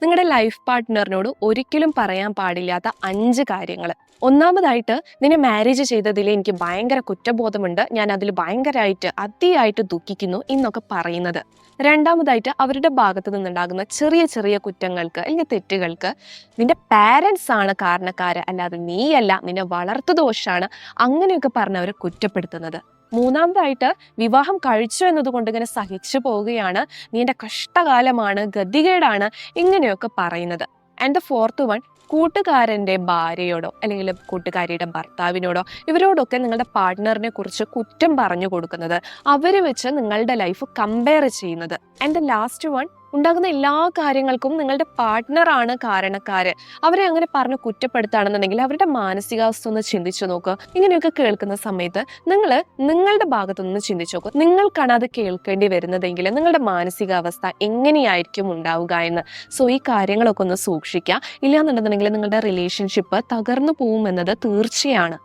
നിങ്ങളുടെ ലൈഫ് പാർട്ട്ണറിനോട് ഒരിക്കലും പറയാൻ പാടില്ലാത്ത 5 കാര്യങ്ങൾ. ഒന്നാമതായിട്ട്, നിന്നെ മാരേജ് ചെയ്തതിൽ എനിക്ക് ഭയങ്കര കുറ്റബോധമുണ്ട്, ഞാൻ അതിൽ ഭയങ്കരമായിട്ട് അതിയായിട്ട് ദുഃഖിക്കുന്നു എന്നൊക്കെ പറയുന്നത്. രണ്ടാമതായിട്ട്, അവരുടെ ഭാഗത്ത് നിന്നുണ്ടാകുന്ന ചെറിയ ചെറിയ കുറ്റങ്ങൾക്ക് അല്ലെങ്കിൽ തെറ്റുകൾക്ക് നിന്റെ പാരൻസ് ആണ് കാരണക്കാര്, അല്ലാതെ നീയല്ല, നിന്നെ വളർത്തു ദോഷാണ്, അങ്ങനെയൊക്കെ പറഞ്ഞ് അവരെ കുറ്റപ്പെടുത്തുന്നത്. മൂന്നാമതായിട്ട്, വിവാഹം കഴിച്ചു എന്നതുകൊണ്ട് ഇങ്ങനെ സഹിച്ചു പോവുകയാണ്, നീ എൻ്റെ കഷ്ടകാലമാണ്, ഗതികേടാണ്, ഇങ്ങനെയൊക്കെ പറയുന്നത്. ആൻഡ് ദ ഫോർത്ത് വൺ, കൂട്ടുകാരൻ്റെ ഭാര്യയോടോ അല്ലെങ്കിൽ കൂട്ടുകാരിയുടെ ഭർത്താവിനോടോ ഇവരോടൊക്കെ നിങ്ങളുടെ പാർട്ട്ണറിനെ കുറിച്ച് കുറ്റം പറഞ്ഞു കൊടുക്കുന്നത്, അവർ വെച്ച് നിങ്ങളുടെ ലൈഫ് കമ്പയർ ചെയ്യുന്നത്. ആൻഡ് ദ ലാസ്റ്റ് വൺ, ഉണ്ടാകുന്ന എല്ലാ കാര്യങ്ങൾക്കും നിങ്ങളുടെ പാർട്ട്ണറാണ് കാരണക്കാര്, അവരെ അങ്ങനെ പറഞ്ഞ് കുറ്റപ്പെടുത്താണെന്നുണ്ടെങ്കിൽ അവരുടെ മാനസികാവസ്ഥ ഒന്ന് ചിന്തിച്ചു നോക്കുക. ഇങ്ങനെയൊക്കെ കേൾക്കുന്ന സമയത്ത് നിങ്ങൾ നിങ്ങളുടെ ഭാഗത്തുനിന്ന് ചിന്തിച്ചു നോക്കുക, നിങ്ങൾക്കാണ് അത് കേൾക്കേണ്ടി വരുന്നതെങ്കിൽ നിങ്ങളുടെ മാനസികാവസ്ഥ എങ്ങനെയായിരിക്കും ഉണ്ടാവുക എന്ന്. സോ ഈ കാര്യങ്ങളൊക്കെ ഒന്ന് സൂക്ഷിക്കുക. ഇല്ലാന്നുണ്ടെന്നുണ്ടെങ്കിൽ നിങ്ങളുടെ റിലേഷൻഷിപ്പ് തകർന്നു പോകുമെന്നത് തീർച്ചയാണ്.